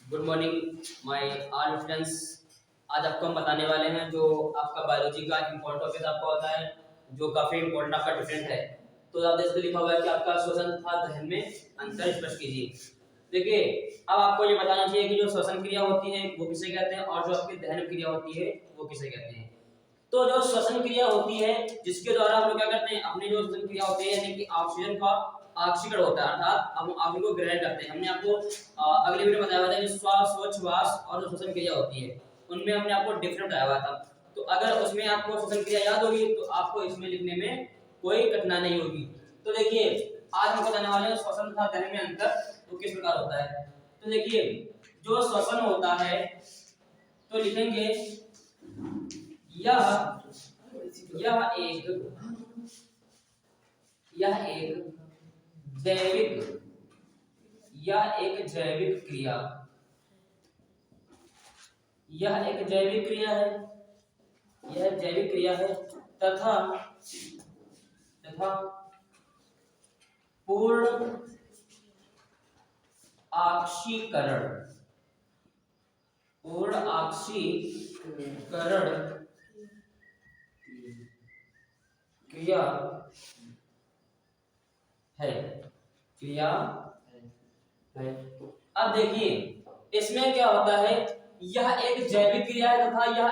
Good morning my all friends. आज आपको हम बताने वाले हैं जो आपका बायोलॉजी का इम्पोर्टेंट टॉपिक आपका होता है, जो काफी इम्पोर्टेंट आपका डिफरेंट है। तो आप इसमें लिखा हुआ है कि आपका श्वसन तथा दहन में अंतर स्पष्ट कीजिए। देखिए, अब आपको ये बताना चाहिए कि जो श्वसन क्रिया होती है वो किसे कहते हैं और जो आपकी दहन क्रिया होती है वो किसे कहते हैं। तो जो श्वसन क्रिया होती है जिसके द्वारा हम लोग क्या करते हैं, अपनी जो श्वसन क्रिया होती है यानी कि ऑक्सीजन का ऑक्सीकरण होता है, अर्थात हम ऑक्सीजन को ग्रहण करते हैं। हमने आपको अगले वीडियो में बताया हुआ था कि श्वास स्वच्छवास और जो श्वसन क्रिया होती है उनमें हमने आपको डिफरेंट बताया हुआ था। तो अगर उसमें आपको श्वसन क्रिया याद होगी तो आपको इसमें लिखने में कोई कठिनाई नहीं होगी। तो देखिए, आज हम बताने वाले हैं श्वसन तथा दहन में अंतर तो किस प्रकार होता है। तो देखिए, जो श्वसन होता है तो लिखेंगे यह एक जैविक क्रिया है तथा पूर्ण ऑक्सीकरण क्रिया है। अब देखिए, इसमें क्या होता है, यह एक जैविक क्रिया है तथा यह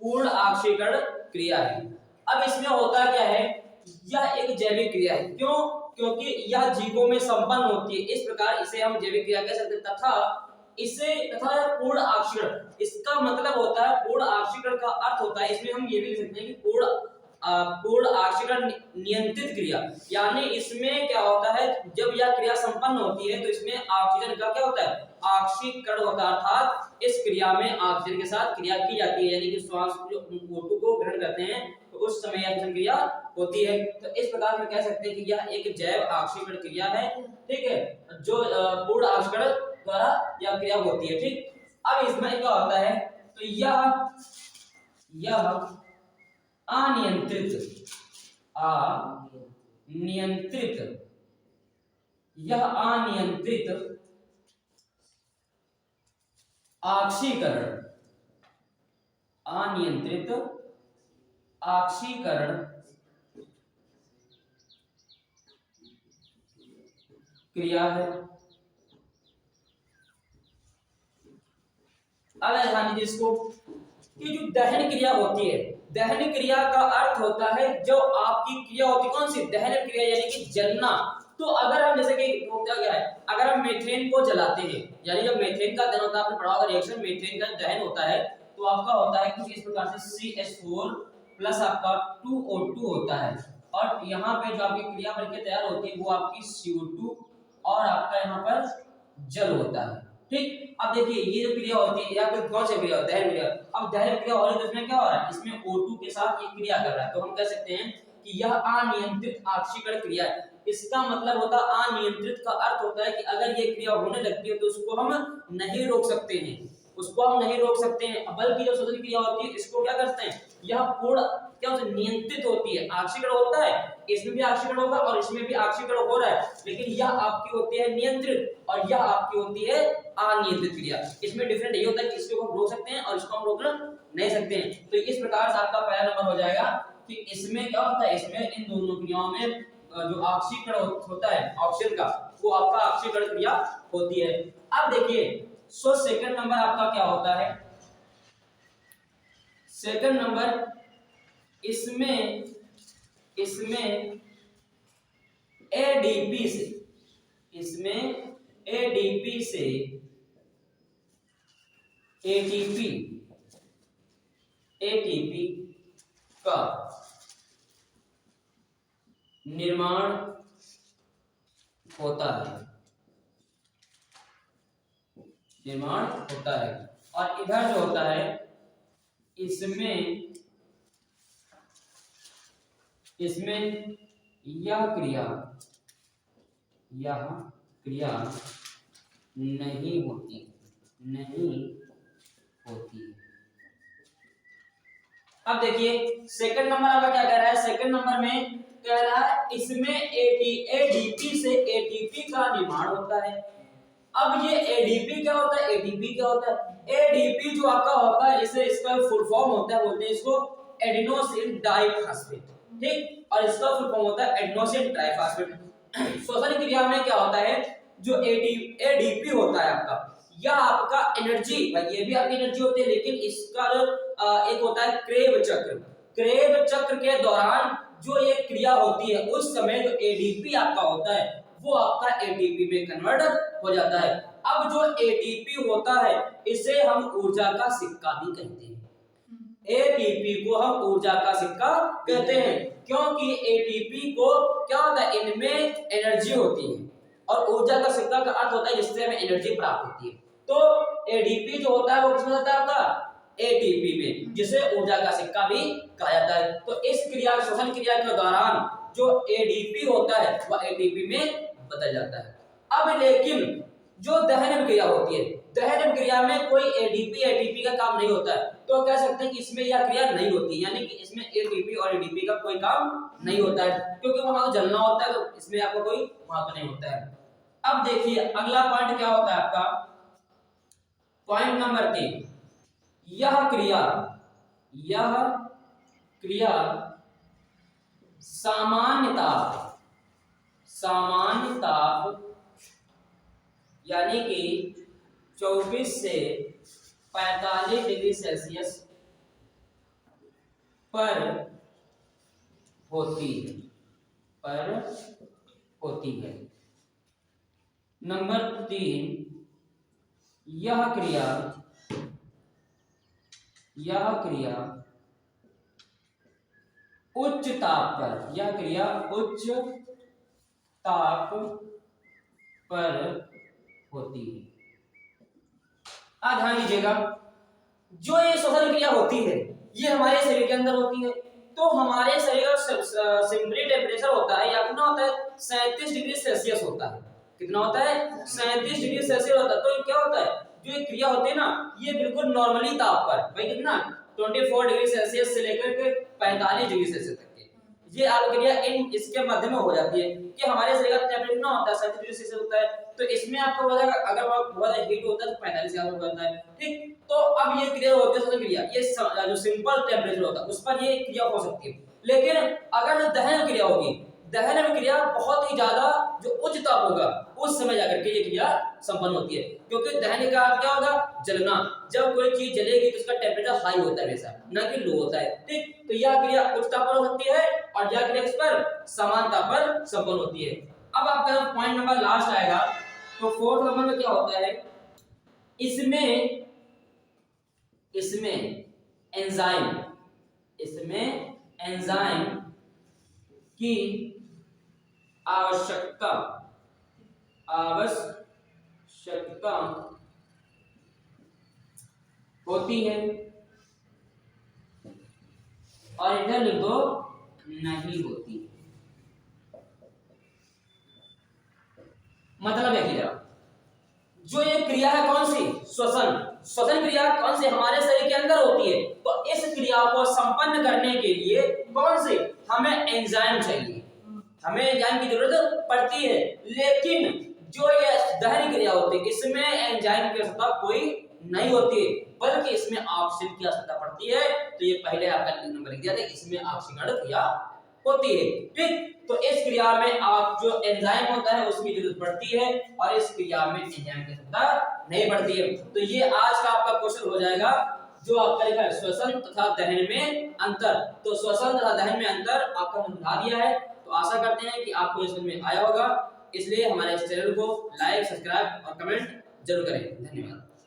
पूर्ण ऑक्सीकरण क्रिया है। अब इसमें होता क्या है, यह एक जैविक क्रिया है। क्यों? क्योंकि यह जीवों में संपन्न होती है, इस प्रकार इसे हम जैविक क्रिया कह सकते हैं। तथा पूर्ण ऑक्सीकरण, इसका मतलब होता है पूर्ण ऑक्सीकरण का अर्थ होता है, इसमें हम ये भी लिख सकते हैं कि पूर्ण ऑक्सीकरण नियंत्रित क्रिया। यानी इसमें क्या होता है, जब यह क्रिया संपन्न होती है तो इसमें ऑक्सीजन का क्या होता है, ऑक्सीकरण होता है, अर्थात इस क्रिया में ऑक्सीजन के साथ क्रिया की जाती है। यानी कि श्वास जो O2 को ग्रहण करते हैं तो उस समय यह क्रिया होती है। तो इस प्रकार में कह सकते हैं कि यह एक जैव ऑक्सीकरण क्रिया है, ठीक है, जो पूर्ण ऑक्सीकरण द्वारा यह क्रिया होती है। ठीक, अब इसमें क्या होता है, तो यह अनियंत्रित ऑक्सीकरण क्रिया है। अब ध्यान दीजिए इसको कि जो दहन क्रिया होती है, दहन क्रिया का अर्थ होता है जो आपकी क्रिया होती है, कौन सी दहन क्रिया, यानी कि जलना। तो अगर हम जैसे कि होता क्या है, अगर हम मीथेन को जलाते हैं, यानी जब मीथेन का दहन होता है, आपने पढ़ा होगा रिएक्शन, मीथेन का दहन होता है तो आपका होता है कुछ इस प्रकार से CH4 प्लस आपका 2O2 होता है, और यहाँ पे जो आपकी क्रिया बनके तैयार होती है वो आपकी CO2 और आपका यहाँ पर जल होता है। ठीक, अब देखिए ये जो क्रिया होती है या फिर कौन सी क्रिया होती है, दहन क्रिया। अब दहन क्रिया हो रही है तो इसमें क्या हो रहा है, इसमें O2 के साथ ये क्रिया कर रहा है, तो हम कह सकते हैं कि यह अनियंत्रित ऑक्सीकरण क्रिया है। इसका मतलब होता है, अनियंत्रित का अर्थ होता है कि अगर ये क्रिया होने लगती है तो उसको हम नहीं रोक सकते हैं, बल्कि जो श्वसन क्रिया होती है इसको क्या करते हैं, यह पूर्ण क्या होता है, नियंत्रित होती है। ऑक्सीकरण होता है, इसमें भी ऑक्सीकरण होगा और इसमें भी ऑक्सीकरण हो रहा है, लेकिन यह आपकी होती है नियंत्रित और यह आपकी होती है अनियंत्रित क्रिया। इसमें डिफरेंट यही होता है कि इसको हम रोक सकते हैं और इसको हम रोक नहीं सकते हैं। तो इस प्रकार से आपका पहला नंबर हो जाएगा कि इसमें क्या होता है, इसमें इन दोनों क्रियाओं में जो ऑक्सीकरण होता है ऑक्सीजन का, वो आपका ऑक्सीकरण क्रिया होती है। अब देखिए, सो सेकंड नंबर आपका क्या होता है, सेकंड नंबर इसमें एडीपी से एटीपी का निर्माण होता है और इधर जो होता है इसमें यह क्रिया नहीं होती अब देखिए, सेकंड नंबर आपका क्या कह रहा है, सेकंड नंबर में कह रहा है इसमें एडीपी से एटीपी का निर्माण होता है। अब ये एडीपी क्या होता है, एडीपी क्या होता है, एडीपी जो आपका होता है इसे इसका फुल फॉर्म होता है, बोलते हैं इसको एडिनोसिन डाइफॉस्फेट, ठीक, और इसका फुल फॉर्म होता है एडिनोसिन ट्राइफॉस्फेट। श्वसन क्रिया में क्या होता है, जो एडीपी होता है आपका, या आपका एनर्जी, ये भी आपकी एनर्जी होती है, लेकिन इसका एक होता है क्रेब चक्र, क्रेब चक्र के दौरान जो ये क्रिया होती है उस समय जो एडीपी आपका होता है वो आपका एटीपी में कन्वर्ट हो जाता है। अब जो एटीपी होता है इसे हम ऊर्जा का सिक्का भी कहते हैं, एटीपी को हम ऊर्जा का सिक्का कहते हैं, क्योंकि एटीपी को क्या होता है, इनमें एनर्जी होती है, और ऊर्जा का सिक्का का अर्थ होता है जिससे हमें एनर्जी प्राप्त होती है। तो एडीपी जो होता है वो किसमें होता है आपका, एटीपी में, जिसे ऊर्जा का सिक्का भी कहा जाता है। तो इस क्रिया, श्वसन क्रिया के दौरान जो एडीपी होता है वह एटीपी में बदल जाता है। अब लेकिन जो दहन क्रिया होती है, दहन क्रिया में कोई एडीपी एटीपी का काम नहीं होता है, तो कह सकते हैं कि इसमें यह क्रिया नहीं होती, यानी कि इसमें एटीपी और एडीपी का कोई काम नहीं होता है, क्योंकि वहां जलना होता है, तो इसमें आपको कोई महत्व नहीं होता है। अब देखिए अगला पॉइंट क्या होता है आपका, पॉइंट नंबर 3, यह क्रिया सामान्य ताप यानी कि 24 से 45 डिग्री सेल्सियस पर होती है। नंबर 3, यह क्रिया उच्च ताप पर होती है। ध्यान दीजिएगा, जो ये श्वसन क्रिया होती है ये हमारे शरीर के अंदर होती है, तो हमारे शरीर का सिंपली टेम्परेचर होता है या कितना होता है, 37 डिग्री सेल्सियस होता है। कितना होता है, 37 डिग्री सेल्सियस होता है। तो ये क्या होता है, जो ये क्रिया होती है ना, ये बिल्कुल नॉर्मली ताप पर, भाई कितना 24 डिग्री सेल्सियस से लेकर के 45 डिग्री सेल्सियस तक की ये क्रिया इन इसके मध्य में हो जाती है कि हमारे शरीर का टेम्परेचर कितना होता है, 37 डिग्री सेल्सियस होता है। तो इसमें आपको पता है अगर बहुत हीट होता है तो 45 से हो जाता है, ठीक। तो अब ये क्रिया होती है, क्रिया ये जो सिंपल टेम्परेचर होता है उस पर ये क्रिया हो सकती है। लेकिन अगर जो दहन क्रिया होगी, दहन क्रिया बहुत ही ज्यादा जो उच्च ताप होगा उस समय जाकर के ये क्रिया संपन्न होती है, क्योंकि दहन का क्या होगा, जलना। जब कोई चीज जलेगी तो उसका टेम्परेचर हाई होता है वैसा, न कि लो होता है, ठीक। तो यह क्रिया उच्च ताप पर हो सकती है और यह क्रिया इस पर समान ताप पर संपन्न होती है। अब आपका पॉइंट नंबर लास्ट आएगा, तो 4th नंबर में क्या होता है, इसमें एंजाइम की आवश्यकता होती है, और इधर लिख दो नहीं होती। मतलब देखिए जो ये क्रिया है कौन सी, श्वसन क्रिया कौन सी हमारे शरीर के अंदर होती है, तो इस क्रिया को संपन्न करने के लिए कौन सी, हमें एंजाइम चाहिए, हमें एंजाइम की जरूरत पड़ती है। लेकिन जो ये दहन क्रिया होती है इसमें एंजाइम की आवश्यकता कोई नहीं होती है, बल्कि इसमें ऑक्सीजन की आवश्यकता पड़ती है। तो ये पहले आपका नंबर लिख दिया था, इसमें ऑक्सीकरण क्रिया होती है, ठीक। तो इस क्रिया में आप जो एंजाइम होता है उसकी जरूरत पड़ती है, और इस क्रिया में एंजाइम की आवश्यकता नहीं पड़ती है। तो ये आज का आपका क्वेश्चन हो जाएगा, जो आपका लिखा है श्वसन तथा दहन में अंतर। तो श्वसन तथा दहन में अंतर आपका समझा दिया है, तो आशा करते हैं कि आपको ये समझ में आया होगा। इसलिए हमारे इस चैनल को लाइक, सब्सक्राइब और कमेंट जरूर करें। धन्यवाद।